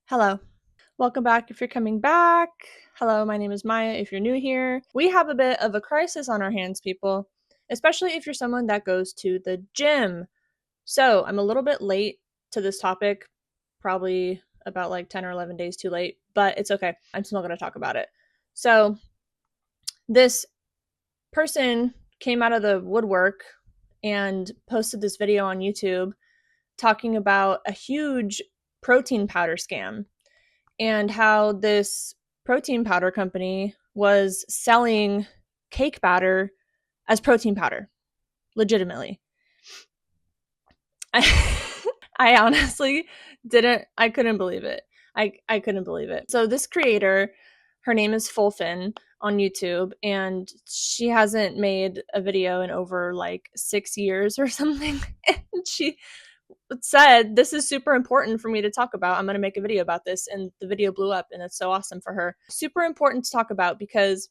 Hello. Welcome back if you're coming back. Hello, my name is Maya if you're new here. We have a bit of a crisis on our hands, people, especially if you're someone that goes to the gym. So, I'm a little bit late to this topic, probably about like 10 or 11 days too late, but it's okay. I'm still going to talk about it. So, this person came out of the woodwork and posted this video on YouTube talking about a huge protein powder scam and how this protein powder company was selling cake batter as protein powder, legitimately. I honestly I couldn't believe it. I couldn't believe it. So this creator, her name is Fulfin on YouTube, and she hasn't made a video in over like 6 years or something. And she said, this is super important for me to talk about. I'm going to make a video about this. And the video blew up, and it's so awesome for her. Super important to talk about because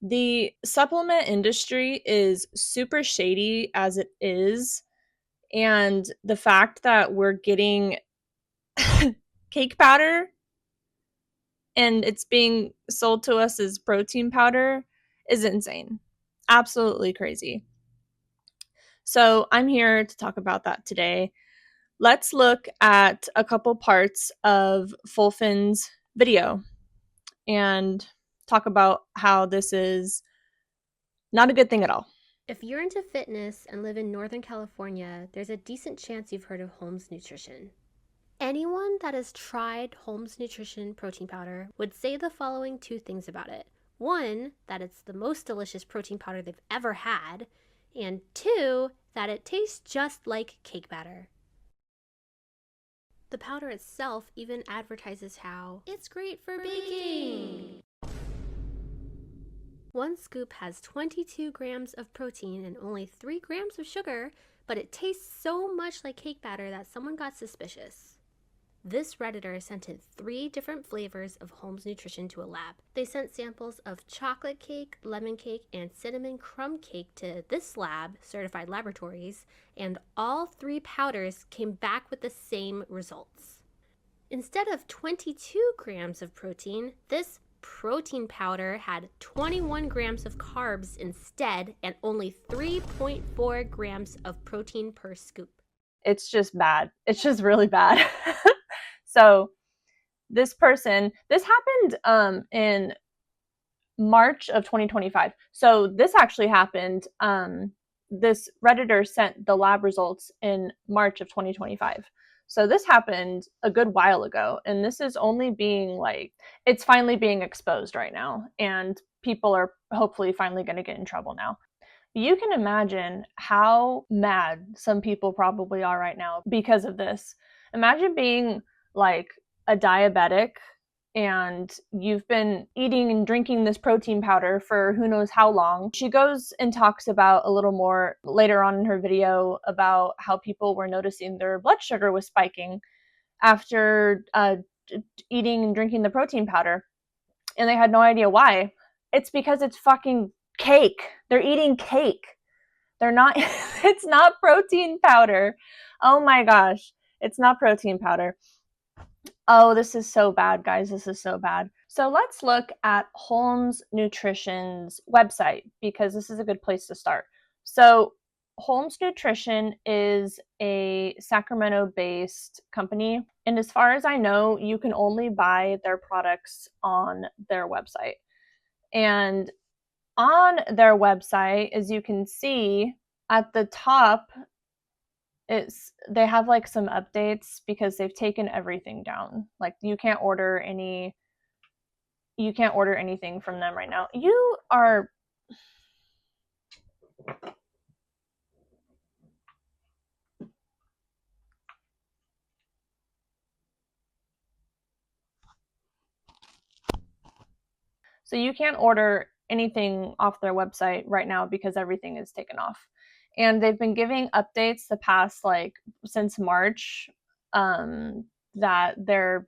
the supplement industry is super shady as it is. And the fact that we're getting cake powder and it's being sold to us as protein powder is insane. Absolutely crazy. So I'm here to talk about that today. Let's look at a couple parts of Fulfin's video and talk about how this is not a good thing at all. If you're into fitness and live in Northern California, there's a decent chance you've heard of Holmes Nutrition. Anyone that has tried Holmes Nutrition protein powder would say the following two things about it. One, that it's the most delicious protein powder they've ever had, and two, that it tastes just like cake batter. The powder itself even advertises how it's great for baking. One scoop has 22 grams of protein and only 3 grams of sugar, but it tastes so much like cake batter that someone got suspicious. This Redditor sent in 3 different flavors of Holmes Nutrition to a lab. They sent samples of chocolate cake, lemon cake, and cinnamon crumb cake to this lab, Certified Laboratories, and all 3 powders came back with the same results. Instead of 22 grams of protein, this protein powder had 21 grams of carbs instead and only 3.4 grams of protein per scoop. It's just bad. It's just really bad. So this happened in March of 2025. So this actually happened. This Redditor sent the lab results in March of 2025. So this happened a good while ago, and this is only it's finally being exposed right now, and people are hopefully finally going to get in trouble now. You can imagine how mad some people probably are right now because of this. Imagine being like a diabetic and you've been eating and drinking this protein powder for who knows how long. She goes and talks about a little more later on in her video about how people were noticing their blood sugar was spiking after eating and drinking the protein powder, and they had no idea why. It's because it's fucking cake. They're eating cake. They're not, it's not protein powder. Oh my gosh, it's not protein powder. Oh, this is so bad, guys. This is so bad. So let's look at Holmes Nutrition's website because this is a good place to start. So Holmes Nutrition is a Sacramento-based company, and as far as I know, you can only buy their products on their website. And on their website, as you can see at the top, they have like some updates because they've taken everything down. Like you can't order anything from them right now. So you can't order anything off their website right now because everything is taken off. And they've been giving updates the past since March, that they're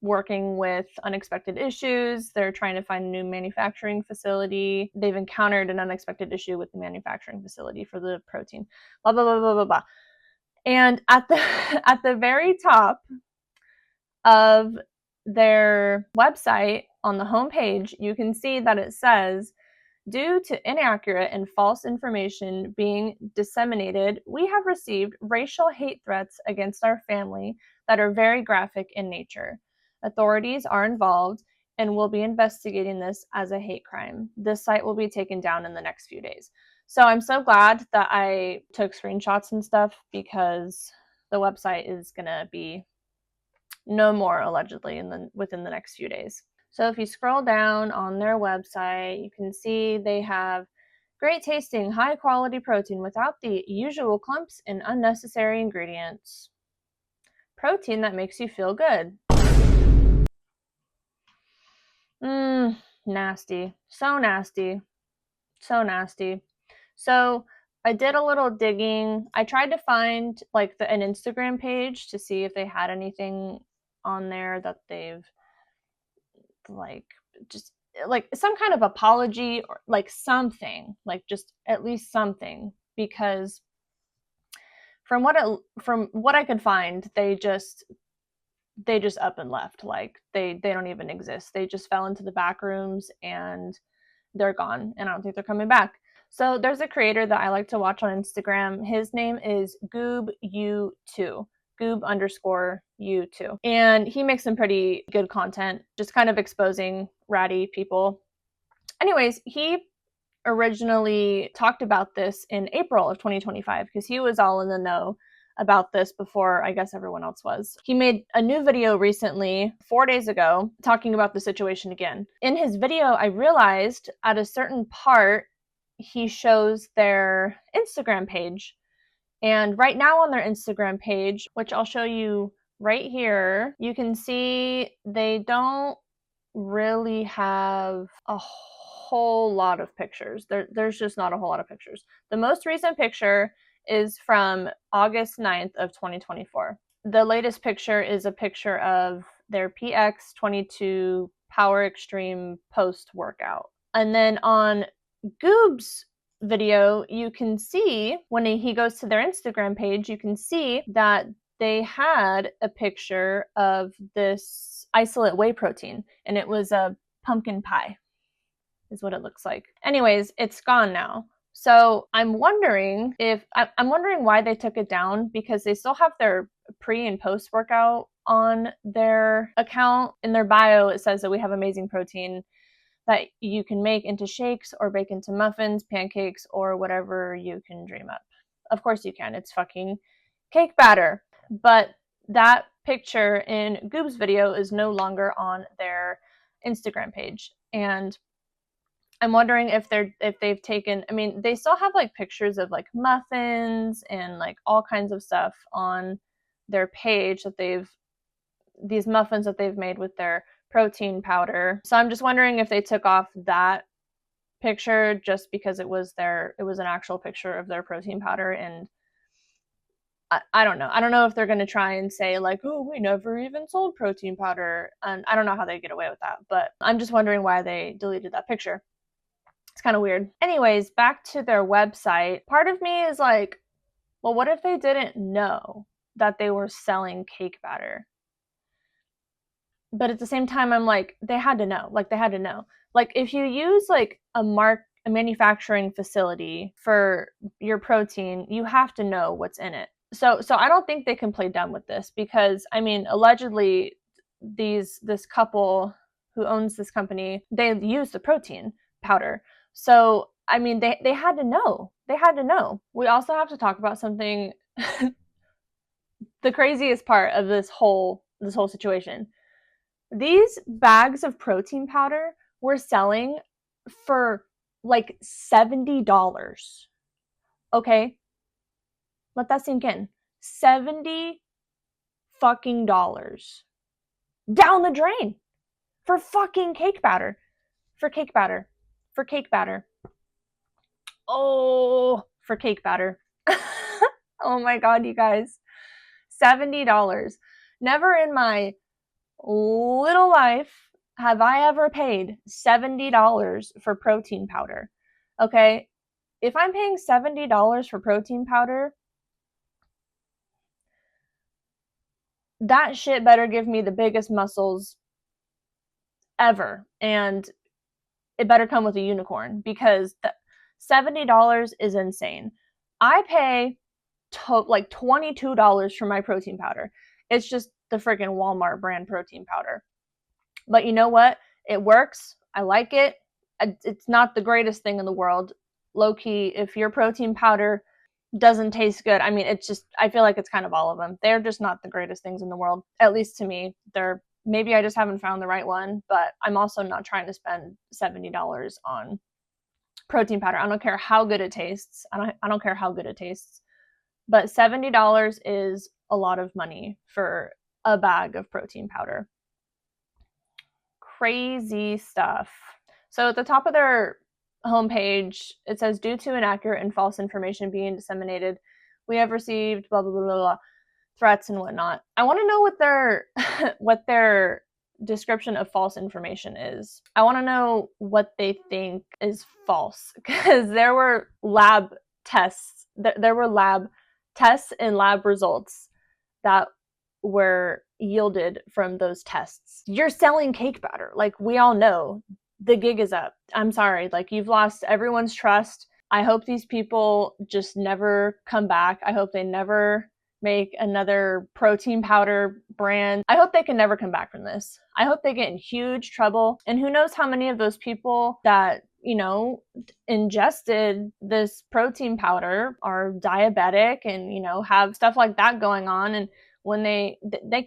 working with unexpected issues. They're trying to find a new manufacturing facility. They've encountered an unexpected issue with the manufacturing facility for the protein. Blah blah blah blah blah blah. And at the at the very top of their website, on the homepage, you can see that it says, due to inaccurate and false information being disseminated, we have received racial hate threats against our family that are very graphic in nature. Authorities are involved and will be investigating this as a hate crime. This site will be taken down in the next few days. So I'm so glad that I took screenshots and stuff, because the website is going to be no more, allegedly, within the next few days. So if you scroll down on their website, you can see they have great tasting, high quality protein without the usual clumps and unnecessary ingredients. Protein that makes you feel good. Nasty. So nasty. So nasty. So I did a little digging. I tried to find like an Instagram page to see if they had anything on there that they've like just like some kind of apology, or like something, like just at least something, because from what I could find, they just up and left. Like they don't even exist. They just fell into the back rooms and they're gone, and I don't think they're coming back. So there's a creator that I like to watch on Instagram. His name is GoobU2. Goob_U2. And he makes some pretty good content, just kind of exposing ratty people. Anyways, he originally talked about this in April of 2025 because he was all in the know about this before I guess everyone else was. He made a new video recently, 4 days ago, talking about the situation again. In his video, I realized at a certain part, he shows their Instagram page. And right now on their Instagram page, which I'll show you right here, you can see they don't really have a whole lot of pictures. There's just not a whole lot of pictures. The most recent picture is from August 9th of 2024. The latest picture is a picture of their PX22 Power Extreme post workout. And then on Goob's video, you can see when he goes to their Instagram page, you can see that they had a picture of this isolate whey protein, and it was a pumpkin pie is what it looks like. Anyways, it's gone now. So I'm wondering why they took it down, because they still have their pre and post workout on their account. In their bio, it says that we have amazing protein that you can make into shakes or bake into muffins, pancakes, or whatever you can dream up. Of course you can. It's fucking cake batter. But that picture in Goob's video is no longer on their Instagram page. And I'm wondering if they've taken, I mean, they still have like pictures of like muffins and like all kinds of stuff on their page that these muffins that they've made with their protein powder. So I'm just wondering if they took off that picture just because it was an actual picture of their protein powder. And I don't know. I don't know if they're going to try and say like, oh, we never even sold protein powder. And I don't know how they get away with that, but I'm just wondering why they deleted that picture. It's kind of weird. Anyways, back to their website. Part of me is like, well, what if they didn't know that they were selling cake batter? But at the same time, I'm like, they had to know. Like, they had to know. Like, if you use like a manufacturing facility for your protein, you have to know what's in it. So I don't think they can play dumb with this, because I mean, allegedly, this couple who owns this company, they use the protein powder. So I mean, they had to know. They had to know. We also have to talk about something. The craziest part of this whole situation. These bags of protein powder were selling for like $70. Okay? Let that sink in. $70 fucking dollars. Down the drain. For fucking cake batter. For cake batter. For cake batter. Oh, for cake batter. Oh my god, you guys. $70. Never in my little life have I ever paid $70 for protein powder. Okay? If I'm paying $70 for protein powder, that shit better give me the biggest muscles ever. And it better come with a unicorn, because $70 is insane. I pay like $22 for my protein powder. It's just the freaking Walmart brand protein powder. But you know what? It works. I like it. It's not the greatest thing in the world. Low key, if your protein powder doesn't taste good, I mean, it's just, I feel like it's kind of all of them. They're just not the greatest things in the world, at least to me. Maybe I just haven't found the right one, but I'm also not trying to spend $70 on protein powder. I don't care how good it tastes. I don't care how good it tastes. But $70 is a lot of money for a bag of protein powder. Crazy stuff. So at the top of their homepage, it says, due to inaccurate and false information being disseminated, we have received blah, blah, blah, blah, threats and whatnot. I want to know what their description of false information is. I want to know what they think is false, because there were lab tests. There were lab tests and lab results that were yielded from those tests. You're selling cake batter. Like, we all know the gig is up. I'm sorry. Like, you've lost everyone's trust. I hope these people just never come back. I hope they never make another protein powder brand. I hope they can never come back from this. I hope they get in huge trouble. And who knows how many of those people that, ingested this protein powder are diabetic and, have stuff like that going on. And when they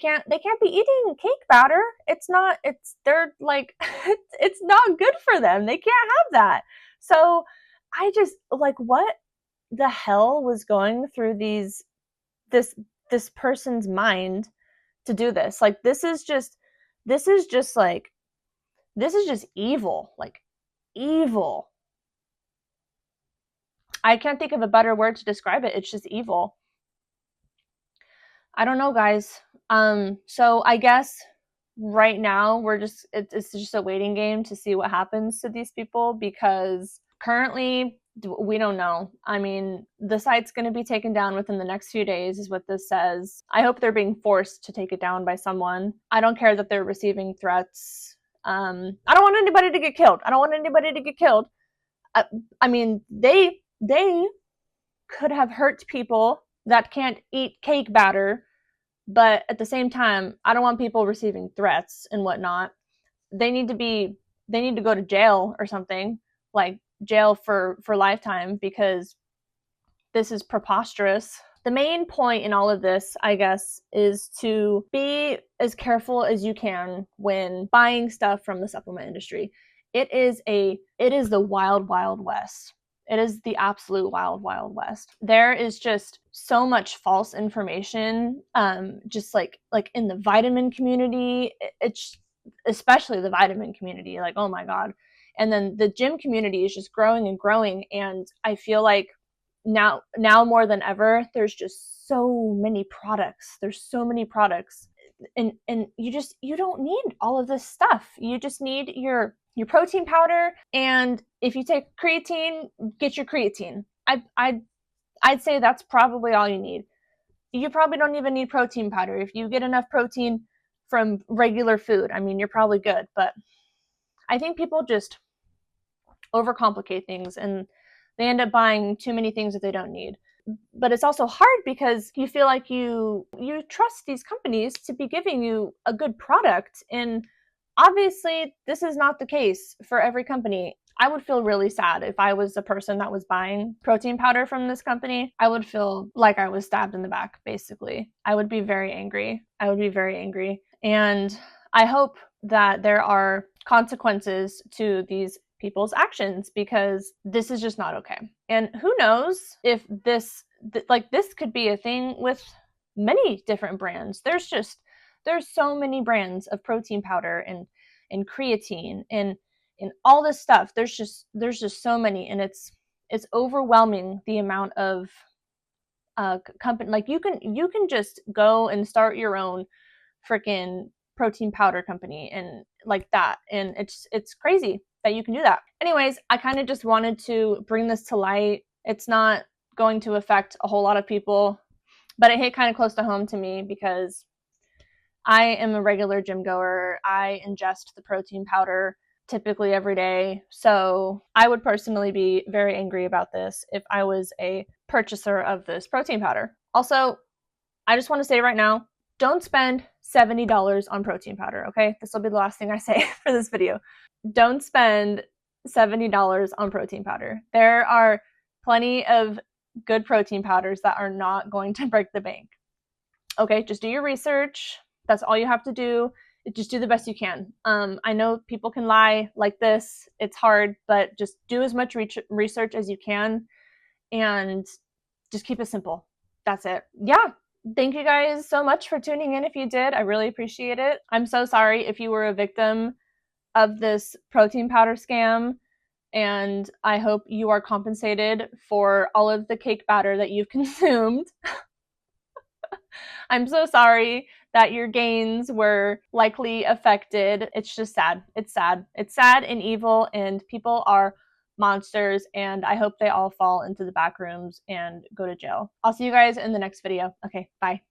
can't be eating cake batter. They're like, it's not good for them. They can't have that. So I just, like, what the hell was going through this person's mind to do this? Like, this is just evil. Like, evil. I can't think of a better word to describe it. It's just evil. I don't know, guys. So I guess right now it's just a waiting game to see what happens to these people, because currently we don't know. I mean, the site's going to be taken down within the next few days is what this says. I hope they're being forced to take it down by someone. I don't care that they're receiving threats. I don't want anybody to get killed. I mean, they could have hurt people that can't eat cake batter, but at the same time, I don't want people receiving threats and whatnot. They need to go to jail or something, like jail for lifetime, because this is preposterous. The main point in all of this, I guess, is to be as careful as you can when buying stuff from the supplement industry. It is the wild, wild west. It is the absolute wild, wild west. There is just so much false information, just like in the vitamin community. It's especially the vitamin community. Like, oh my God. And then the gym community is just growing and growing. And I feel like now more than ever, there's just so many products. And you don't need all of this stuff. You just need your protein powder, and if you take creatine, get your creatine. I'd say that's probably all you need. You probably don't even need protein powder. If you get enough protein from regular food, I mean, you're probably good. But I think people just overcomplicate things, and they end up buying too many things that they don't need. But it's also hard because you feel like you trust these companies to be giving you a good product, and obviously this is not the case for every company. I would feel really sad if I was a person that was buying protein powder from this company. I would feel like I was stabbed in the back, basically. I would be very angry. And I hope that there are consequences to these people's actions, because this is just not okay. And who knows if this could be a thing with many different brands. There's so many brands of protein powder and creatine and all this stuff. There's just so many, and it's overwhelming the amount of company. Like, you can just go and start your own freaking protein powder company and like that, and it's crazy that you can do that. Anyways, I kind of just wanted to bring this to light. It's not going to affect a whole lot of people, but it hit kind of close to home to me because I am a regular gym goer. I ingest the protein powder typically every day. So I would personally be very angry about this if I was a purchaser of this protein powder. Also, I just want to say right now, don't spend $70 on protein powder, okay? This will be the last thing I say for this video. Don't spend $70 on protein powder. There are plenty of good protein powders that are not going to break the bank. Okay, just do your research. That's all you have to do. Just do the best you can. I know people can lie like this. It's hard, but just do as much research as you can and just keep it simple. That's it. Yeah. Thank you guys so much for tuning in. If you did, I really appreciate it. I'm so sorry if you were a victim of this protein powder scam, and I hope you are compensated for all of the cake batter that you've consumed. I'm so sorry that your gains were likely affected. It's just sad. It's sad. It's sad and evil, and people are monsters, and I hope they all fall into the back rooms and go to jail. I'll see you guys in the next video. Okay, bye.